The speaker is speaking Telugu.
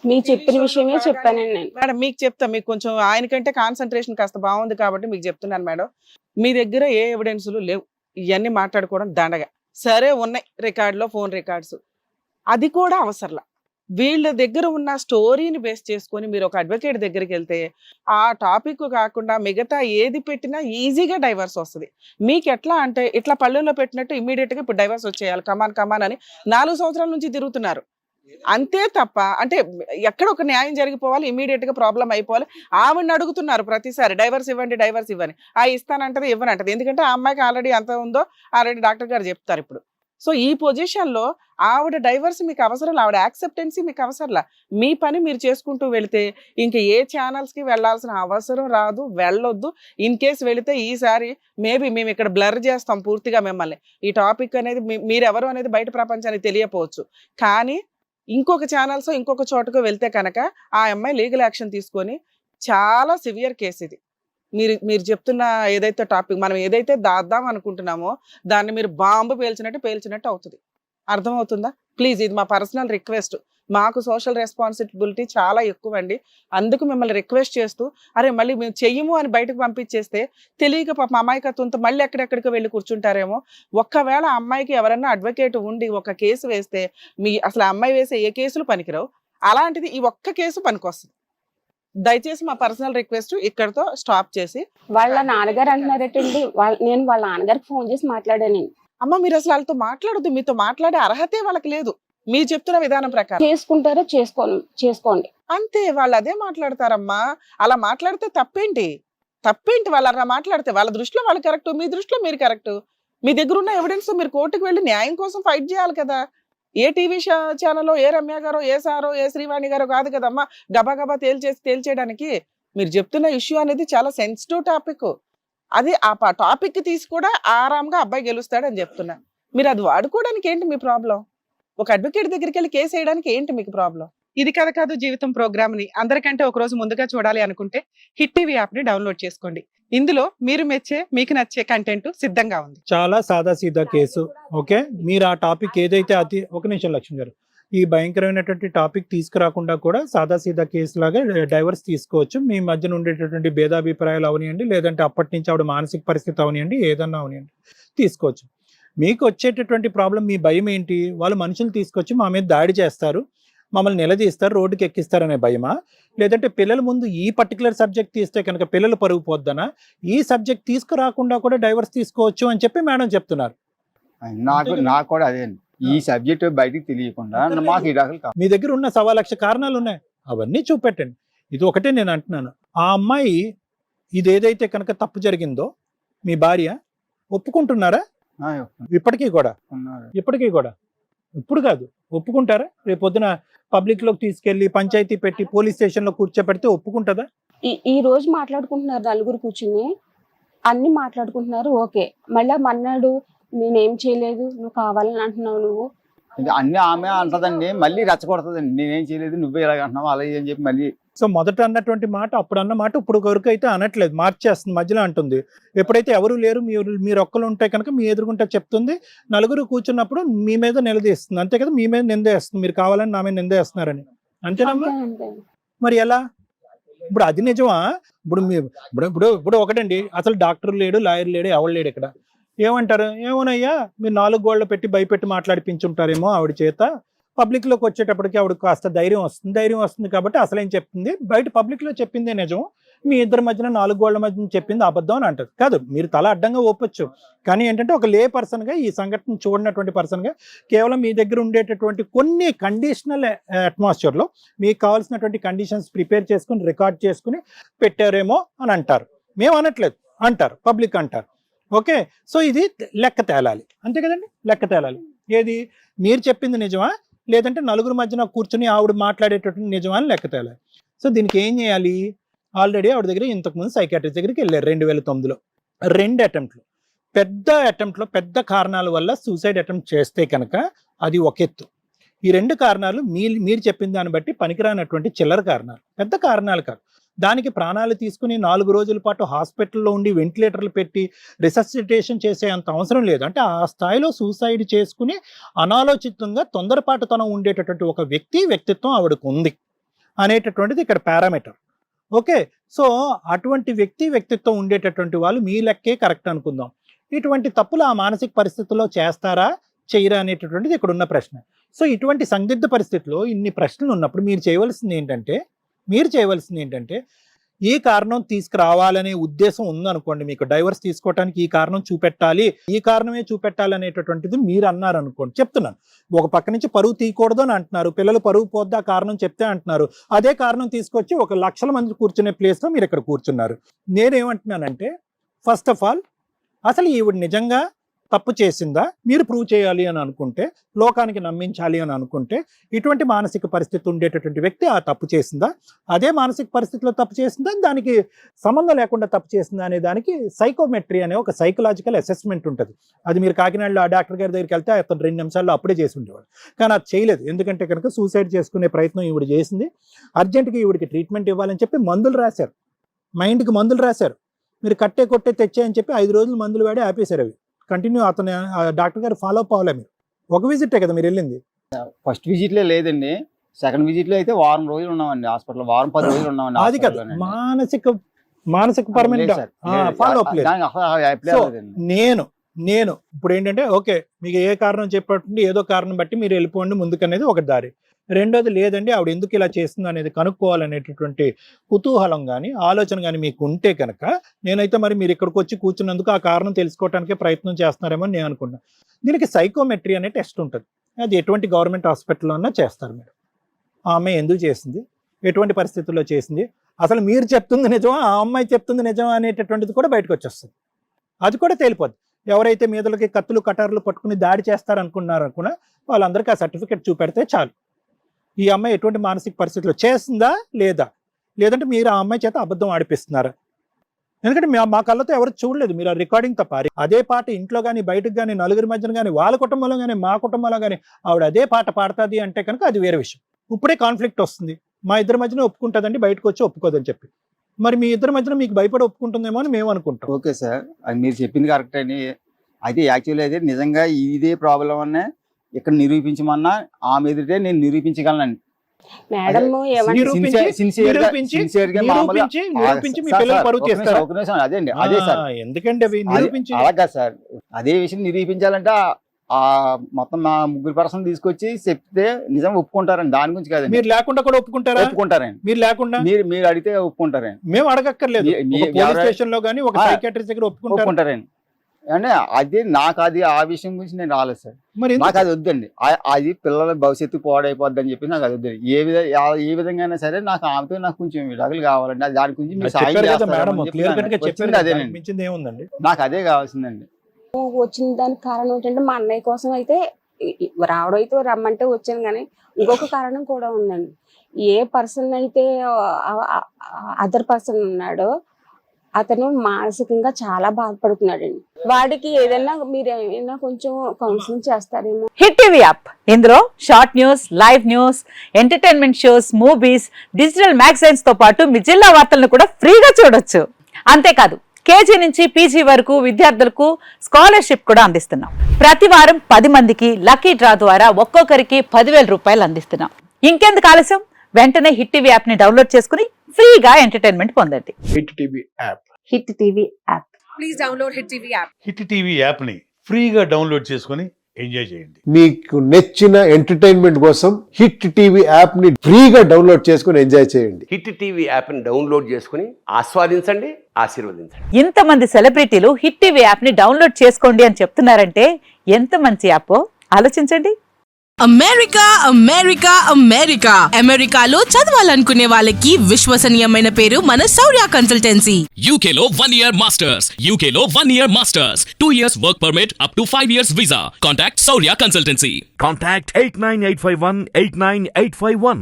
మీకు చెప్పిన విషయమే చెప్పానండి నేను. మేడం మీకు చెప్తా, మీకు కొంచెం ఆయనకంటే కాన్సన్ట్రేషన్ కాస్త బాగుంది కాబట్టి మీకు చెప్తున్నాను మేడం. మీ దగ్గర ఏ ఎవిడెన్సులు లేవు, ఇవన్నీ మాట్లాడుకోవడం దండగా. సరే ఉన్నాయి రికార్డులో, ఫోన్ రికార్డ్స్, అది కూడా అవసరంలా. వీళ్ళ దగ్గర ఉన్న స్టోరీని బేస్ చేసుకొని మీరు ఒక అడ్వకేట్ దగ్గరికి వెళ్తే ఆ టాపిక్ కాకుండా మిగతా ఏది పెట్టినా ఈజీగా డైవర్స్ వస్తుంది. మీకు ఎట్లా అంటే ఇట్లా పళ్ళెల్లో పెట్టినట్టు ఇమీడియట్గా ఇప్పుడు డైవర్స్ వచ్చేయాలి, కమాన్ కమాన్ అని 4 సంవత్సరాల నుంచి తిరుగుతున్నారు. అంతే తప్ప అంటే ఎక్కడ ఒక న్యాయం జరిగిపోవాలి, ఇమీడియట్ గా ప్రాబ్లం అయిపోవాలి. ఆవిడని అడుగుతున్నారు ప్రతిసారి డైవర్స్ ఇవ్వండి, డైవర్స్ ఇవ్వని. ఇస్తానంటది, ఇవ్వనంటది. ఎందుకంటే ఆ అమ్మాయికి ఆల్రెడీ ఎంత ఉందో ఆల్రెడీ డాక్టర్ గారు చెప్తారు ఇప్పుడు. సో ఈ పొజిషన్ లో ఆవిడ డైవర్స్ మీకు అవసరం, ఆవిడ యాక్సెప్టెన్సీ మీకు అవసరంలా. మీ పని మీరు చేసుకుంటూ వెళితే ఇంక ఏ ఛానల్స్ కి వెళ్లాల్సిన అవసరం రాదు, వెళ్ళొద్దు. ఇన్ కేస్ వెళితే ఈసారి మేబీ మేము ఇక్కడ బ్లర్ చేస్తాం పూర్తిగా మిమ్మల్ని. ఈ టాపిక్ అనేది మీరెవరు అనేది బయట ప్రపంచానికి తెలియపోవచ్చు, కానీ ఇంకొక ఛానల్స్ ఇంకొక చోటకు వెళ్తే కనుక ఆ అమ్మాయి లీగల్ యాక్షన్ తీసుకొని, చాలా సివియర్ కేసు ఇది. మీరు చెప్తున్న ఏదైతే టాపిక్ మనం ఏదైతే దాద్దాం అనుకుంటున్నామో దాన్ని మీరు బాంబు పేల్చినట్టు అవుతుంది. అర్థమవుతుందా? ప్లీజ్, ఇది మా పర్సనల్ రిక్వెస్ట్. మాకు సోషల్ రెస్పాన్సిబిలిటీ చాలా ఎక్కువ అండి. అందుకు మిమ్మల్ని రిక్వెస్ట్ చేస్తూ, అరే మళ్ళీ మేము చెయ్యము అని బయటకు పంపించేస్తే తెలియక పాప అమాయకత్వంతో మళ్ళీ ఎక్కడెక్కడికో వెళ్ళి కూర్చుంటారేమో. ఒక్కవేళ అమ్మాయికి ఎవరన్నా అడ్వకేట్ ఉండి ఒక కేసు వేస్తే అసలు అమ్మాయి వేసే ఏ కేసులు పనికిరావు, అలాంటిది ఈ ఒక్క కేసు పనికొస్తుంది. దయచేసి మా పర్సనల్ రిక్వెస్ట్ ఇక్కడతో స్టాప్ చేసి. వాళ్ళ నాన్నగారు అంటున్నారటండి, నేను వాళ్ళ నాన్నగారికి ఫోన్ చేసి మాట్లాడాను. అమ్మ మీరు అసలు వాళ్ళతో మాట్లాడద్దు, మీతో మాట్లాడే అర్హతే వాళ్ళకి లేదు. మీరు చెప్తున్న విధానం ప్రకారం చేసుకుంటారో చేసుకోండి అంతే. వాళ్ళు అదే మాట్లాడతారమ్మా. అలా మాట్లాడితే తప్పేంటి? వాళ్ళు అలా మాట్లాడితే వాళ్ళ దృష్టిలో వాళ్ళు కరెక్ట్, మీ దృష్టిలో మీరు కరెక్ట్. మీ దగ్గర ఉన్న ఎవిడెన్స్ మీరు కోర్టుకు వెళ్ళి న్యాయం కోసం ఫైట్ చేయాలి కదా. ఏ టీవీ ఛానల్లో ఏ రమ్య గారో, ఏ సారో, ఏ శ్రీవాణి గారో కాదు కదమ్మా గబా గబా తేల్చేయడానికి. మీరు చెప్తున్న ఇష్యూ అనేది చాలా సెన్సిటివ్ టాపిక్. అది ఆ టాపిక్ తీసి కూడా ఆరాంగా అబ్బాయి గెలుస్తాడని చెప్తున్నా. మీరు అది వాడుకోవడానికి ఏంటి మీ ప్రాబ్లం? ఒక అడ్వకేట్ దగ్గరికి వెళ్ళి కేసు వేయడానికి ఏంటి మీకు ప్రాబ్లం? ఇది కథ కాదు జీవితం ప్రోగ్రామ్ ని అందరికంటే ఒక రోజు ముందుగా చూడాలి అనుకుంటే హిట్ టీవీ యాప్ ని డౌన్లోడ్ చేసుకోండి. ఇందులో మీరు మెచ్చే, మీకు నచ్చే కంటెంట్ సిద్ధంగా ఉంది. చాలా సాదా సీదా కేసు. ఓకే, మీరు ఆ టాపిక్ ఏదైతే ఒక నిమిషం లక్ష్మి గారు, ఈ భయంకరమైనటువంటి టాపిక్ తీసుకురాకుండా కూడా సాదా సీదా కేసు లాగా డైవర్స్ తీసుకోవచ్చు. మీ మధ్యన ఉండేటటువంటి భేదాభిప్రాయాలు అవనియండి, లేదంటే అప్పటి నుంచి ఆవిడ మానసిక పరిస్థితి అవనియండి, ఏదన్నా అవనియండి తీసుకోవచ్చు. మీకు వచ్చేటటువంటి ప్రాబ్లం, మీ భయం ఏంటి? వాళ్ళు మనుషులు తీసుకొచ్చి మా మీద దాడి చేస్తారు, మమ్మల్ని నిలదీస్తారు, రోడ్డుకి ఎక్కిస్తారనే భయమా? లేదంటే పిల్లల ముందు ఈ పర్టికులర్ సబ్జెక్ట్ తీస్తే కనుక పిల్లలు పరుగు పోద్దనా? ఈ సబ్జెక్ట్ తీసుకురాకుండా కూడా డైవర్స్ తీసుకోవచ్చు అని చెప్పి మేడం చెప్తున్నారు. నాకు కూడా అదే, ఈ సబ్జెక్ట్ బయటికి తెలియకుండా మాకు ఈ రకాలు. మీ దగ్గర ఉన్న 1,00,000 కారణాలు ఉన్నాయి, అవన్నీ చూపెట్టండి. ఇది ఒకటే నేను అంటున్నాను, ఆ అమ్మాయి ఇది ఏదైతే కనుక తప్పు జరిగిందో మీ భార్య ఒప్పుకుంటున్నారా? ఇప్పటికీ కూడా ఇప్పుడు కాదు, ఒప్పుకుంటారా? రేపు పొద్దున పబ్లిక్ లోకి తీసుకెళ్లి పంచాయతీ పెట్టి పోలీస్ స్టేషన్ లో కూర్చోబెడితే ఒప్పుకుంటుందా? ఈ రోజు మాట్లాడుకుంటున్నారు నలుగురు కూర్చుని, అన్ని మాట్లాడుకుంటున్నారు, ఓకే. మళ్ళా మన్నాడు నేనేం చేయలేదు, నువ్వు కావాలని అంటున్నావు, నువ్వు అన్ని ఆమె అంటదండి, మళ్ళీ రెచ్చగొడుతుందండి, నేనేం చేయలేదు, నువ్వే ఇలాగ అంటున్నావు అలా అని చెప్పి మళ్ళీ. సో మొదట అన్నటువంటి మాట, అప్పుడు అన్న మాట ఇప్పుడు వరకు అయితే అనట్లేదు, మార్చేస్తుంది, మధ్యలో అంటుంది. ఎప్పుడైతే ఎవరు లేరు, మీరు ఒక్కరు ఉంటే కనుక మీ ఎదురుకుంటే చెప్తుంది, నలుగురు కూర్చున్నప్పుడు మీ మీద నిలదీస్తుంది, అంతే కదా? మీ మీద నిందేస్తుంది, మీరు కావాలని నా మీద నిందేస్తున్నారని, అంతేనమ్మా? మరి ఎలా? ఇప్పుడు అది నిజమా? ఇప్పుడు ఒకటండి, అసలు డాక్టర్ లేడు, లాయర్ లేడు, ఎవరు లేడు ఇక్కడ. ఏమంటారు? ఏమోనయ్యా మీరు 4 గోళ్లు పెట్టి భయపెట్టి మాట్లాడిపించుంటారేమో ఆవిడ చేత, పబ్లిక్ లోకి వచ్చేటప్పటికి ఆవిడ కాస్త ధైర్యం వస్తుంది కాబట్టి అసలేం చెప్తుంది, బయట పబ్లిక్ లో చెప్పిందే నిజం, మీ ఇద్దరి మధ్యన 4 గోళ్ల మధ్యన చెప్పింది అబద్ధం అని అంటారు. కాదు, మీరు తల అడ్డంగా ఒప్పొచ్చు, కానీ ఏంటంటే ఒక లే పర్సన్ గా, ఈ సంఘటన చూడనటువంటి పర్సన్ గా, కేవలం మీ దగ్గర ఉండేటటువంటి కొన్ని కండిషనల్ అట్మాస్ఫియర్ లో మీకు కావాల్సినటువంటి కండిషన్స్ ప్రిపేర్ చేసుకుని రికార్డ్ చేసుకుని పెట్టారేమో అని అంటారు. మేము అనట్లేదు, అంటారు, పబ్లిక్ అంటారు. ఓకే, సో ఇది లెక్క తేలాలి, అంతే కదండి? లెక్క తేలాలి. ఏది మీరు చెప్పింది నిజమా, లేదంటే నలుగురు మధ్యన కూర్చుని ఆవిడ మాట్లాడేటటువంటి నిజమా అని లెక్క తేలాలి. సో దీనికి ఏం చేయాలి? ఆల్రెడీ ఆవిడ దగ్గర ఇంతకుముందు సైకాట్రిస్ట్ దగ్గరికి వెళ్ళారు 2009లో. 2 అటెంప్ట్లు, పెద్ద కారణాల వల్ల సూసైడ్ అటెంప్ట్ చేస్తే కనుక అది ఒక ఎత్తు. ఈ 2 కారణాలు మీరు చెప్పిన దాన్ని బట్టి పనికిరానటువంటి చిల్లర కారణాలు, పెద్ద కారణాలు కాదు. దానికి ప్రాణాలు తీసుకుని 4 రోజుల పాటు హాస్పిటల్లో ఉండి వెంటిలేటర్లు పెట్టి రిససిటేషన్ చేసే అంత అవసరం లేదు. అంటే ఆ స్థాయిలో సూసైడ్ చేసుకుని అనాలోచితంగా తొందరపాటుతనం ఉండేటటువంటి ఒక వ్యక్తిత్వం ఆవిడకు ఉంది. అనేటటువంటిది ఇక్కడ పారామీటర్. ఓకే, సో అటువంటి వ్యక్తిత్వం ఉండేటటువంటి వాళ్ళు మీ లెక్కే కరెక్ట్ అనుకుందాం. ఇటువంటి తప్పులు ఆ మానసిక పరిస్థితుల్లో చేస్తారా చేయరా అనేటటువంటిది ఇక్కడ ఉన్న ప్రశ్న. సో ఇటువంటి సందిగ్ధ పరిస్థితిలో ఇన్ని ప్రశ్నలు ఉన్నప్పుడు మీరు చేయవలసింది ఏంటంటే ఈ కారణం తీసుకురావాలనే ఉద్దేశం ఉందనుకోండి, మీకు డైవర్స్ తీసుకోవడానికి ఈ కారణం చూపెట్టాలి, ఈ కారణమే చూపెట్టాలి అనేటటువంటిది మీరు అన్నారు అనుకోండి. చెప్తున్నాను, ఒక పక్క నుంచి పరువు తీయకూడదు అని అంటున్నారు, పిల్లలు పరువు పోద్దా కారణం చెప్తే అంటున్నారు. అదే కారణం తీసుకొచ్చి 1,00,000 మంది కూర్చునే ప్లేస్లో మీరు ఇక్కడ కూర్చున్నారు. నేనేమంటున్నానంటే ఫస్ట్ ఆఫ్ ఆల్ అసలు ఈవిడ నిజంగా తప్పు చేసిందా మీరు ప్రూవ్ చేయాలి అని అనుకుంటే, లోకానికి నమ్మించాలి అని అనుకుంటే, ఇటువంటి మానసిక పరిస్థితి ఉండేటటువంటి వ్యక్తి ఆ తప్పు చేసిందా, అదే మానసిక పరిస్థితిలో తప్పు చేసిందా, దానికి సంబంధం లేకుండా తప్పు చేసిందా అనే దానికి సైకోమెట్రీ అనే ఒక సైకలాజికల్ అసెస్మెంట్ ఉంటుంది. అది మీరు కాకినాడలో ఆ డాక్టర్ గారి దగ్గరికి వెళ్తే అతను 2 నిమిషాల్లో అప్పుడే చేసి ఉండేవాడు. కానీ అది చేయలేదు. ఎందుకంటే కనుక సూసైడ్ చేసుకునే ప్రయత్నం ఈవిడ చేసింది. అర్జెంటుగా ఈవిడికి ట్రీట్మెంట్ ఇవ్వాలని చెప్పి మందులు రాశారు, మైండ్కి మందులు రాశారు. మీరు కొట్టే తెచ్చాయని చెప్పి 5 రోజులు మందులు వాడి ఆపేశారు. అవి కంటిన్యూ అతను డాక్టర్ గారు ఫాలో అప్ అవ్వలే. మీరు ఒక విజిటే కదా మీరు వెళ్ళింది? ఫస్ట్ విజిట్లో లేదండి, సెకండ్ విజిట్లో అయితే వారం రోజులు ఉన్నామండి హాస్పిటల్, వారం 10 రోజులు ఉన్నామండి. అది కదా మానసిక పరమైన ఫాలో అప్ లేదు. నేను ఇప్పుడు ఏంటంటే ఓకే, మీకు ఏ కారణం చెప్పండి, ఏదో కారణం బట్టి మీరు వెళ్ళిపోండి ముందుకనేది ఒక దారి. రెండోది లేదండి, ఆవిడ ఎందుకు ఇలా చేస్తుంది అనేది కనుక్కోవాలనేటటువంటి కుతూహలం కానీ ఆలోచన కానీ మీకు ఉంటే కనుక, నేనైతే మరి మీరు ఇక్కడికి వచ్చి కూర్చున్నందుకు ఆ కారణం తెలుసుకోవడానికే ప్రయత్నం చేస్తున్నారేమో నేను అనుకున్నాను. దీనికి సైకోమెట్రీ అనే టెస్ట్ ఉంటుంది. అది ఎటువంటి గవర్నమెంట్ హాస్పిటల్లో ఉన్నా చేస్తారు. మీరు ఆ అమ్మాయి ఎందుకు చేసింది, ఎటువంటి పరిస్థితుల్లో చేసింది, అసలు మీరు చెప్తుంది నిజమా ఆ అమ్మాయి చెప్తుంది నిజమా అనేటటువంటిది కూడా బయటకు వచ్చేస్తుంది. అది కూడా తేలిపోద్ది. ఎవరైతే మీదలకి కత్తులు కటార్లు పట్టుకుని దాడి చేస్తారనుకున్నారనుకున్నా వాళ్ళందరికీ ఆ సర్టిఫికెట్ చూపెడితే చాలు. ఈ అమ్మాయి ఎటువంటి మానసిక పరిస్థితిలో చేస్తుందా లేదా, లేదంటే మీరు ఆ అమ్మాయి చేత అబద్ధం ఆడిపిస్తున్నారా? ఎందుకంటే మా కళ్ళతో ఎవరు చూడలేదు, మీరు ఆ రికార్డింగ్ తప్ప. అదే పాట ఇంట్లో కానీ బయటకు కానీ నలుగురి మధ్యన కానీ వాళ్ళ కుటుంబంలో కానీ మా కుటుంబంలో కానీ ఆవిడ అదే పాట పాడుతుంది అంటే కనుక అది వేరే విషయం. ఇప్పుడే కాన్ఫ్లిక్ట్ వస్తుంది, మా ఇద్దరి మధ్యన ఒప్పుకుంటుందండి, బయటకు వచ్చి ఒప్పుకోదని చెప్పి. మరి మీ ఇద్దరి మధ్యన మీకు భయపడి ఒప్పుకుంటుందేమో అని మేము అనుకుంటాం. ఓకే సార్, అది మీరు చెప్పింది కరెక్ట్ అండి. అయితే యాక్చువల్లీ అయితే నిజంగా ఇదే ప్రాబ్లం అనే ఇక్కడ నిరూపించమన్నా ఆమె ఎదుటే నేను నిరూపించగలనండి. మేడం ఎందుకంటే అలాగా సార్, అదే విషయం నిరూపించాలంటే ఆ మొత్తం మా 3 పర్సన్ తీసుకొచ్చి చెప్తే నిజం ఒప్పుకుంటారండి. దాని గురించి కాదండి, మీరు లేకుండా కూడా ఒప్పుకుంటారండి. మీరు లేకుండా మీరు అడిగితే ఒప్పుకుంటారండి. మేము అడగక్కర్లేదు, పోలీస్ స్టేషన్ లో కానీ ఒక సైకియాట్రిస్ట్ దగ్గర ఒప్పుకుంటారండి. అంటే అది నాకు అది ఆ విషయం గురించి నేను రాలేదు సార్. మరి నాకు అది వద్దండి, అది పిల్లల భవిష్యత్తు పాడైపోద్ది అని చెప్పి నాకు అది వద్దండి. ఏ విధంగా సరే నాకు ఆమెతో నాకు కొంచెం విడాకులు కావాలండి. దాని గురించి మీరు సాయం చేస్తారని అదేనండి, నాకు అదే కావాల్సిందండి. వచ్చిన దానికి కారణం ఏంటంటే మా అన్నయ్య కోసం అయితే రావడం అయితే రమ్మంటే వచ్చాను, కానీ ఇంకొక కారణం కూడా ఉందండి. ఏ పర్సన్ అయితే అదర్ పర్సన్ ఉన్నాడో అతను మానసికంగా చాలా బాధపడుతున్నాడండి. వాడికి ఏదైనా మీరు ఏమైనా కొంచెం కౌన్సిలింగ్ చేస్తారేమో. హిట్ టీవీ యాప్, ఇందులో short news, live news, entertainment shows, movies, digital magazines తో పాటు మీ జిల్లా వార్తలను కూడా ఫ్రీగా చూడొచ్చు. అంతేకాదు కేజీ నుంచి పీజీ వరకు విద్యార్థులకు స్కాలర్షిప్ కూడా అందిస్తున్నాం. ప్రతి వారం 10 మందికి లక్కీ డ్రా ద్వారా ఒక్కొక్కరికి 10,000 రూపాయలు అందిస్తున్నాం. ఇంకెందుకు ఆలస్యం, వెంటనే హిట్ టీవీ యాప్ ని డౌన్లోడ్ చేసుకుని ఫ్రీగా ఎంటర్టైన్మెంట్ పొందండి. Hit TV app, hit TV app, please download hit TV app. Hit TV app ని ఫ్రీగా డౌన్లోడ్ చేసుకుని ఎంజాయ్ చేయండి. మీకు నచ్చిన ఎంటర్టైన్మెంట్ కోసం హిట్ టీవీ యాప్ ని ఫ్రీగా డౌన్లోడ్ చేసుకుని ఎంజాయ్ చేయండి. హిట్ టీవీ యాప్ ని డౌన్లోడ్ చేసుకుని ఆస్వాదించండి, ఆశీర్వదించండి. ఇంతమంది సెలబ్రిటీలు హిట్ టీవీ యాప్ ని డౌన్లోడ్ చేసుకోండి అని చెప్తున్నారంటే ఎంత మంచి యాప్ ఆలోచించండి. అమెరికా అమెరికా అమెరికా అమెరికాలో చదవాలనుకునే వాళ్ళకి విశ్వసనీయమైన పేరు మన శౌర్య కన్సల్టెన్సీ. UK లో 1 year masters, UK లో 1 year masters, 2 years work permit up to 5 years visa. Contact Saurya Consultancy. Contact 89851 89851.